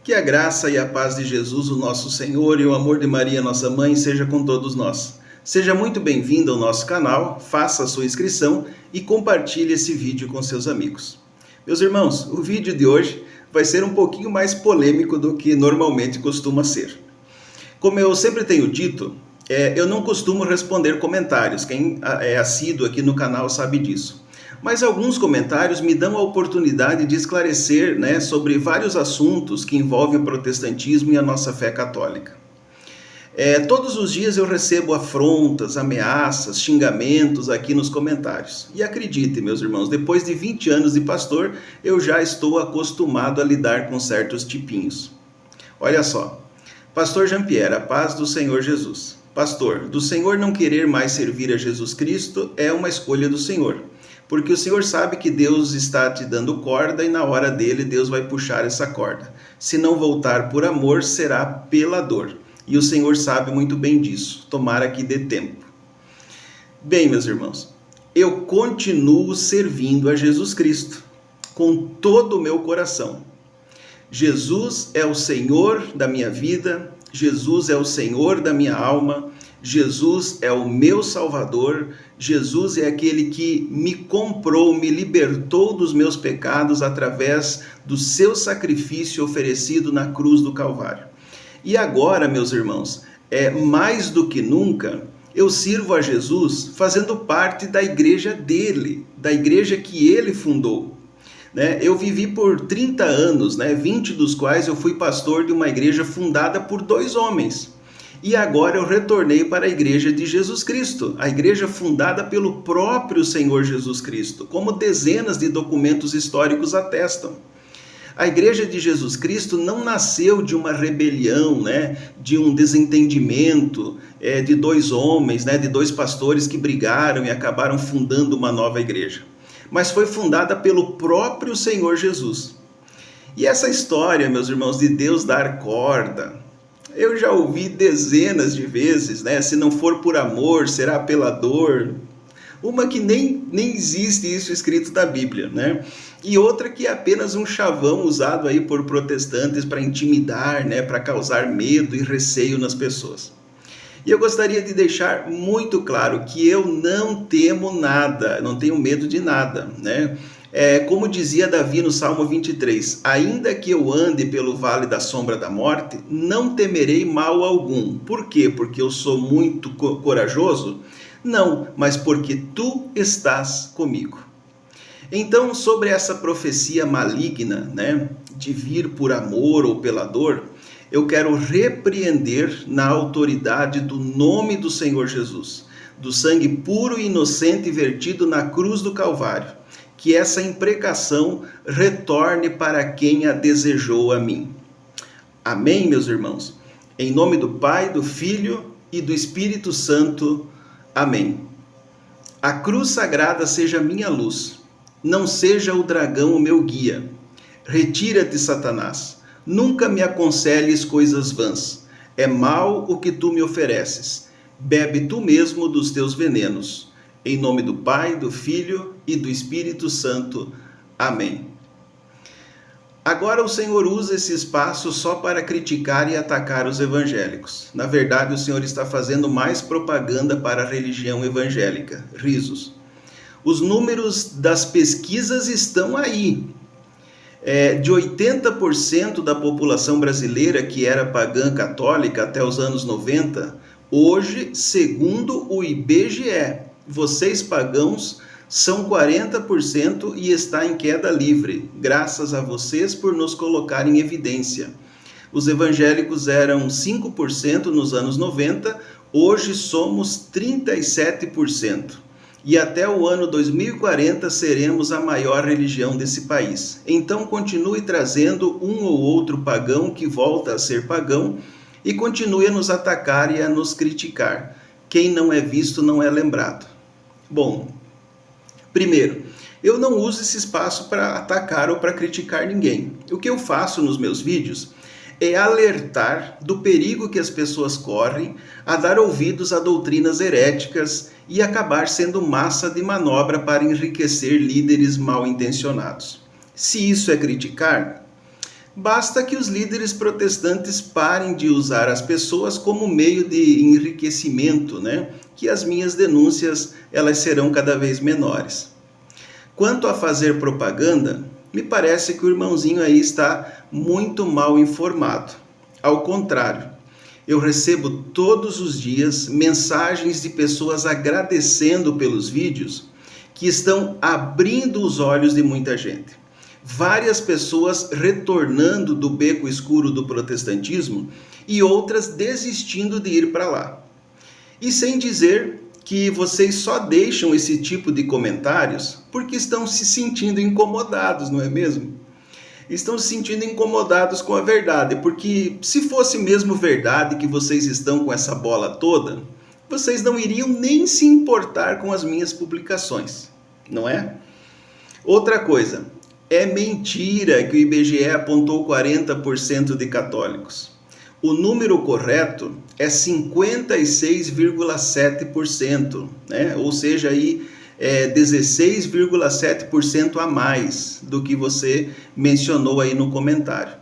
Que a graça e a paz de Jesus, o nosso Senhor, e o amor de Maria, nossa mãe, seja com todos nós. Seja muito bem-vindo ao nosso canal, faça a sua inscrição e compartilhe esse vídeo com seus amigos. Meus irmãos, o vídeo de hoje vai ser um pouquinho mais polêmico do que normalmente costuma ser. Como eu sempre tenho dito, eu não costumo responder comentários, quem é assíduo aqui no canal sabe disso. Mas alguns comentários me dão a oportunidade de esclarecer, sobre vários assuntos que envolvem o protestantismo e a nossa fé católica. Todos os dias eu recebo afrontas, ameaças, xingamentos aqui nos comentários. E acreditem, meus irmãos, depois de 20 anos de pastor, eu já estou acostumado a lidar com certos tipinhos. Olha só, Pastor Jean-Pierre, a paz do Senhor Jesus. Pastor, do Senhor não querer mais servir a Jesus Cristo é uma escolha do Senhor. Porque o Senhor sabe que Deus está te dando corda e na hora dele Deus vai puxar essa corda. Se não voltar por amor, será pela dor. E o Senhor sabe muito bem disso. Tomara que dê tempo. Bem, meus irmãos, eu continuo servindo a Jesus Cristo com todo o meu coração. Jesus é o Senhor da minha vida, Jesus é o Senhor da minha alma, Jesus é o meu Salvador, Jesus é aquele que me comprou, me libertou dos meus pecados através do seu sacrifício oferecido na cruz do Calvário. E agora, meus irmãos, mais do que nunca, eu sirvo a Jesus fazendo parte da igreja dele, da igreja que ele fundou. Eu vivi por 30 anos, 20 dos quais eu fui pastor de uma igreja fundada por 2 homens. E agora eu retornei para a igreja de Jesus Cristo, a igreja fundada pelo próprio Senhor Jesus Cristo, como dezenas de documentos históricos atestam. A igreja de Jesus Cristo não nasceu de uma rebelião, de um desentendimento de 2 homens, de 2 pastores que brigaram e acabaram fundando uma nova igreja. Mas foi fundada pelo próprio Senhor Jesus. E essa história, meus irmãos, de Deus dar corda, eu já ouvi dezenas de vezes, se não for por amor, será pela dor. Uma que nem existe isso escrito na Bíblia, E outra que é apenas um chavão usado aí por protestantes para intimidar, para causar medo e receio nas pessoas. E eu gostaria de deixar muito claro que eu não temo nada, não tenho medo de nada, Como dizia Davi no Salmo 23, ainda que eu ande pelo vale da sombra da morte, não temerei mal algum. Por quê? Porque eu sou muito corajoso? Não, mas porque tu estás comigo. Então, sobre essa profecia maligna, de vir por amor ou pela dor, eu quero repreender na autoridade do nome do Senhor Jesus, do sangue puro e inocente vertido na cruz do Calvário, que essa imprecação retorne para quem a desejou a mim. Amém, meus irmãos? Em nome do Pai, do Filho e do Espírito Santo. Amém. A cruz sagrada seja minha luz, não seja o dragão o meu guia. Retira-te, Satanás. Nunca me aconselhes coisas vãs. É mal o que tu me ofereces. Bebe tu mesmo dos teus venenos. Em nome do Pai, do Filho e do Espírito Santo. Amém. Agora o Senhor usa esse espaço só para criticar e atacar os evangélicos. Na verdade, o Senhor está fazendo mais propaganda para a religião evangélica. Risos. Os números das pesquisas estão aí. De 80% da população brasileira que era pagã católica até os anos 90, hoje, segundo o IBGE, vocês pagãos são 40% e está em queda livre, graças a vocês por nos colocar em evidência. Os evangélicos eram 5% nos anos 90, hoje somos 37%. E até o ano 2040 seremos a maior religião desse país. Então continue trazendo um ou outro pagão que volta a ser pagão e continue a nos atacar e a nos criticar. Quem não é visto não é lembrado. Bom, primeiro, eu não uso esse espaço para atacar ou para criticar ninguém. O que eu faço nos meus vídeos é alertar do perigo que as pessoas correm a dar ouvidos a doutrinas heréticas e acabar sendo massa de manobra para enriquecer líderes mal intencionados. Se isso é criticar, Basta que os líderes protestantes parem de usar as pessoas como meio de enriquecimento, né? Que as minhas denúncias elas serão cada vez menores. Quanto a fazer propaganda, me parece que o irmãozinho aí está muito mal informado. Ao contrário, eu recebo todos os dias mensagens de pessoas agradecendo pelos vídeos que estão abrindo os olhos de muita gente. Várias pessoas retornando do beco escuro do protestantismo e outras desistindo de ir para lá. E sem dizer que vocês só deixam esse tipo de comentários porque estão se sentindo incomodados, não é mesmo? Estão se sentindo incomodados com a verdade, porque se fosse mesmo verdade que vocês estão com essa bola toda, vocês não iriam nem se importar com as minhas publicações, não é? Outra coisa, é mentira que o IBGE apontou 40% de católicos. O número correto é 56,7%, né? Ou seja, aí 16,7% a mais do que você mencionou aí no comentário.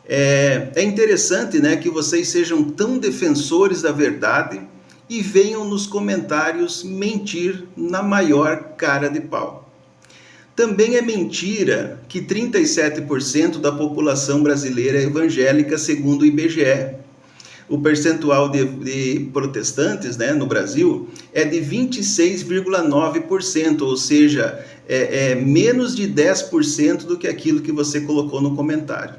É interessante, né, que vocês sejam tão defensores da verdade e venham nos comentários mentir na maior cara de pau. Também é mentira que 37% da população brasileira é evangélica, segundo o IBGE. O percentual de protestantes, né, no Brasil é de 26,9%, ou seja, menos de 10% do que aquilo que você colocou no comentário.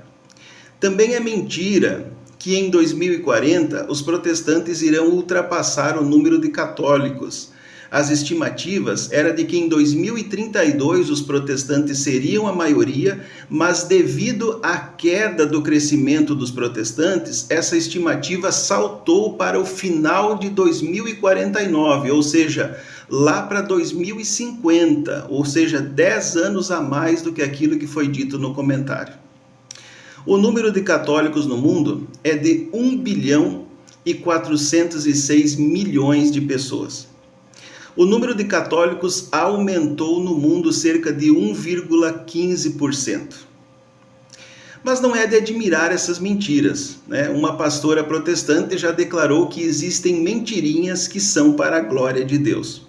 Também é mentira que em 2040 os protestantes irão ultrapassar o número de católicos. As estimativas eram de que em 2032 os protestantes seriam a maioria, mas devido à queda do crescimento dos protestantes, essa estimativa saltou para o final de 2049, ou seja, lá para 2050, ou seja, 10 anos a mais do que aquilo que foi dito no comentário. O número de católicos no mundo é de 1.406.000.000 de pessoas. O número de católicos aumentou no mundo cerca de 1,15%. Mas não é de admirar essas mentiras, né? Uma pastora protestante já declarou que existem mentirinhas que são para a glória de Deus.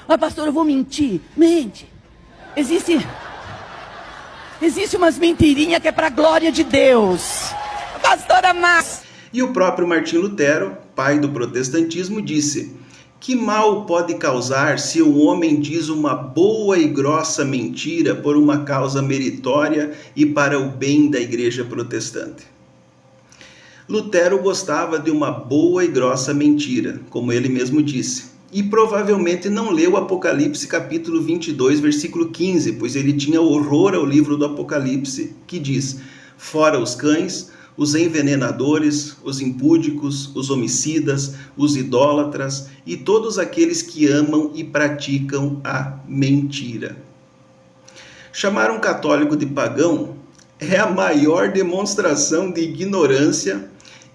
Ah, pastor, eu vou mentir. Mente. Existe umas mentirinhas que é para a glória de Deus. Pastora Márcia. E o próprio Martim Lutero, pai do protestantismo, disse: que mal pode causar se o homem diz uma boa e grossa mentira por uma causa meritória e para o bem da igreja protestante? Lutero gostava de uma boa e grossa mentira, como ele mesmo disse, e provavelmente não leu Apocalipse capítulo 22, versículo 15, pois ele tinha horror ao livro do Apocalipse, que diz: fora os cães, os envenenadores, os impúdicos, os homicidas, os idólatras e todos aqueles que amam e praticam a mentira. Chamar um católico de pagão é a maior demonstração de ignorância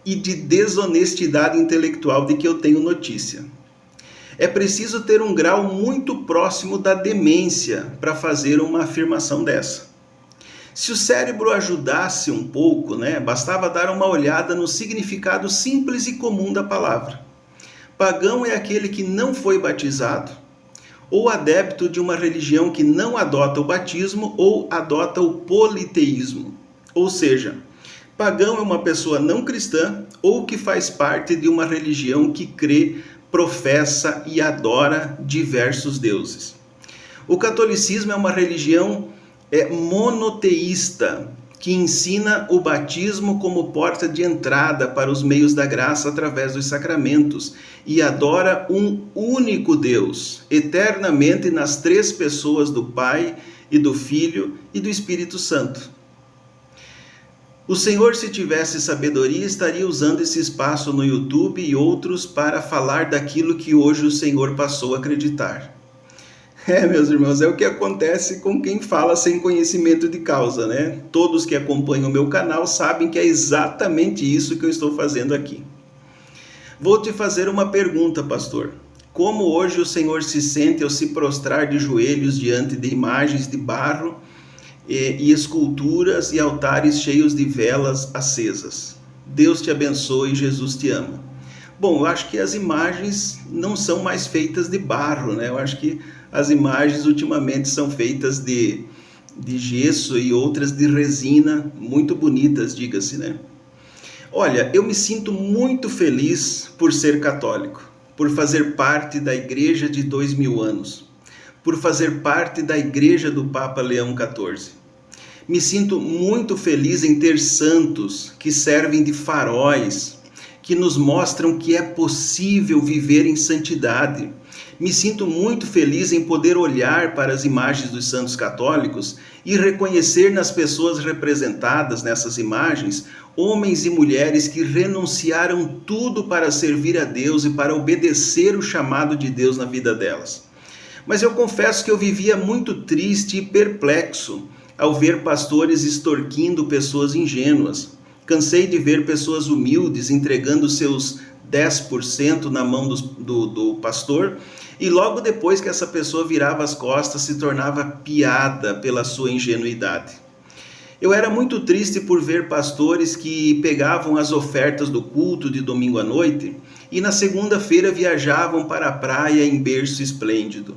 e de desonestidade intelectual de que eu tenho notícia. É preciso ter um grau muito próximo da demência para fazer uma afirmação dessa. Se o cérebro ajudasse um pouco, né, bastava dar uma olhada no significado simples e comum da palavra. Pagão é aquele que não foi batizado, ou adepto de uma religião que não adota o batismo ou adota o politeísmo. Ou seja, pagão é uma pessoa não cristã ou que faz parte de uma religião que crê, professa e adora diversos deuses. O catolicismo é uma religião monoteísta, que ensina o batismo como porta de entrada para os meios da graça através dos sacramentos e adora um único Deus, eternamente nas três pessoas do Pai e do Filho e do Espírito Santo. O Senhor, se tivesse sabedoria, estaria usando esse espaço no YouTube e outros para falar daquilo que hoje o Senhor passou a acreditar. Meus irmãos, é o que acontece com quem fala sem conhecimento de causa, né? Todos que acompanham o meu canal sabem que é exatamente isso que eu estou fazendo aqui. Vou te fazer uma pergunta, pastor. Como hoje o Senhor se sente ao se prostrar de joelhos diante de imagens de barro e esculturas e altares cheios de velas acesas. Deus te abençoe, Jesus te ama. Bom, eu acho que as imagens não são mais feitas de barro, né? Eu acho que as imagens ultimamente são feitas de gesso e outras de resina, muito bonitas, diga-se, né? Olha, eu me sinto muito feliz por ser católico, por fazer parte da igreja de 2000 anos, por fazer parte da igreja do Papa Leão XIV. Me sinto muito feliz em ter santos que servem de faróis, que nos mostram que é possível viver em santidade. Me sinto muito feliz em poder olhar para as imagens dos santos católicos e reconhecer nas pessoas representadas nessas imagens homens e mulheres que renunciaram tudo para servir a Deus e para obedecer o chamado de Deus na vida delas. Mas eu confesso que eu vivia muito triste e perplexo ao ver pastores extorquindo pessoas ingênuas. Cansei de ver pessoas humildes entregando seus 10% na mão do pastor e logo depois que essa pessoa virava as costas se tornava piada pela sua ingenuidade. Eu era muito triste por ver pastores que pegavam as ofertas do culto de domingo à noite e na segunda-feira viajavam para a praia em berço esplêndido.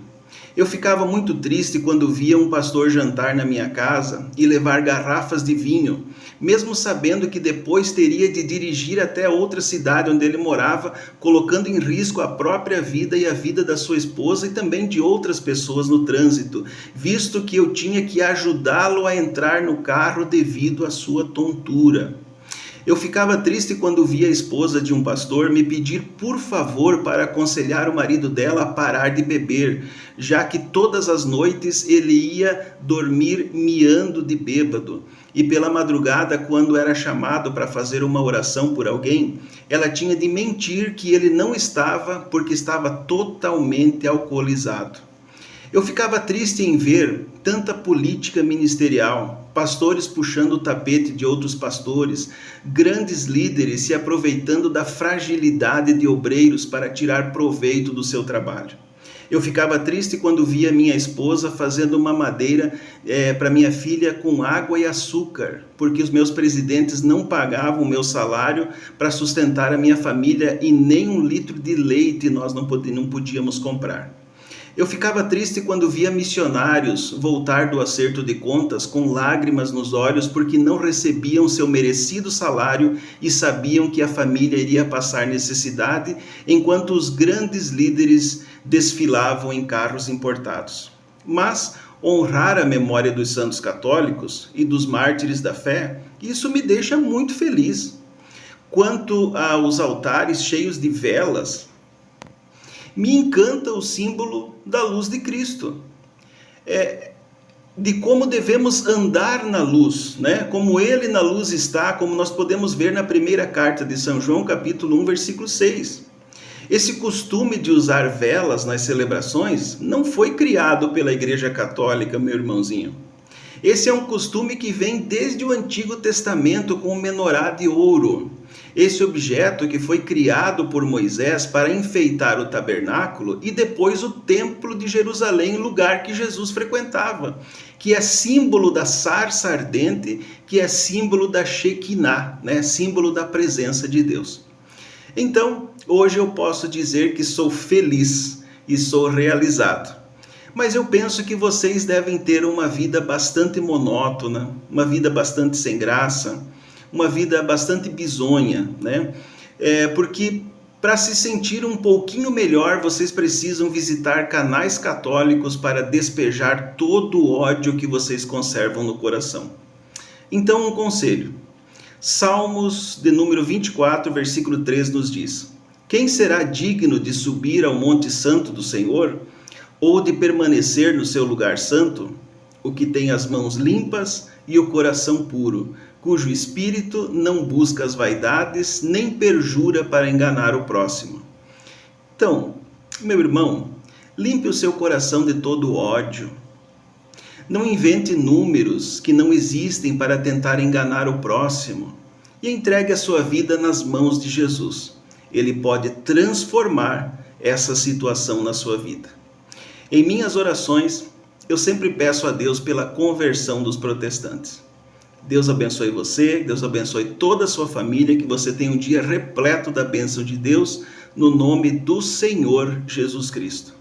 Eu ficava muito triste quando via um pastor jantar na minha casa e levar garrafas de vinho, mesmo sabendo que depois teria de dirigir até outra cidade onde ele morava, colocando em risco a própria vida e a vida da sua esposa e também de outras pessoas no trânsito, visto que eu tinha que ajudá-lo a entrar no carro devido à sua tontura. Eu ficava triste quando via a esposa de um pastor me pedir por favor para aconselhar o marido dela a parar de beber, já que todas as noites ele ia dormir miando de bêbado. E pela madrugada, quando era chamado para fazer uma oração por alguém, ela tinha de mentir que ele não estava porque estava totalmente alcoolizado. Eu ficava triste em ver tanta política ministerial, pastores puxando o tapete de outros pastores, grandes líderes se aproveitando da fragilidade de obreiros para tirar proveito do seu trabalho. Eu ficava triste quando via minha esposa fazendo uma mamadeira para minha filha com água e açúcar, porque os meus presidentes não pagavam o meu salário para sustentar a minha família e nem 1 litro de leite nós não podíamos comprar. Eu ficava triste quando via missionários voltar do acerto de contas com lágrimas nos olhos porque não recebiam seu merecido salário e sabiam que a família iria passar necessidade, enquanto os grandes líderes desfilavam em carros importados. Mas honrar a memória dos santos católicos e dos mártires da fé, isso me deixa muito feliz. Quanto aos altares cheios de velas, me encanta o símbolo da luz de Cristo, de como devemos andar na luz, né? Como Ele na luz está, como nós podemos ver na primeira carta de São João, capítulo 1, versículo 6. Esse costume de usar velas nas celebrações não foi criado pela Igreja Católica, meu irmãozinho. Esse é um costume que vem desde o Antigo Testamento com o menorá de ouro. Esse objeto que foi criado por Moisés para enfeitar o tabernáculo e depois o templo de Jerusalém, lugar que Jesus frequentava, que é símbolo da sarça ardente, que é símbolo da Shekinah, né? Símbolo da presença de Deus. Então, hoje eu posso dizer que sou feliz e sou realizado. Mas eu penso que vocês devem ter uma vida bastante monótona, uma vida bastante sem graça, uma vida bastante bizonha, né? Porque para se sentir um pouquinho melhor, vocês precisam visitar canais católicos para despejar todo o ódio que vocês conservam no coração. Então, um conselho. Salmos de número 24, versículo 3 nos diz: quem será digno de subir ao monte santo do Senhor, ou de permanecer no seu lugar santo? O que tem as mãos limpas e o coração puro, cujo espírito não busca as vaidades, nem perjura para enganar o próximo. Então, meu irmão, limpe o seu coração de todo ódio. Não invente números que não existem para tentar enganar o próximo. E entregue a sua vida nas mãos de Jesus. Ele pode transformar essa situação na sua vida. Em minhas orações, eu sempre peço a Deus pela conversão dos protestantes. Deus abençoe você, Deus abençoe toda a sua família, que você tenha um dia repleto da bênção de Deus, no nome do Senhor Jesus Cristo.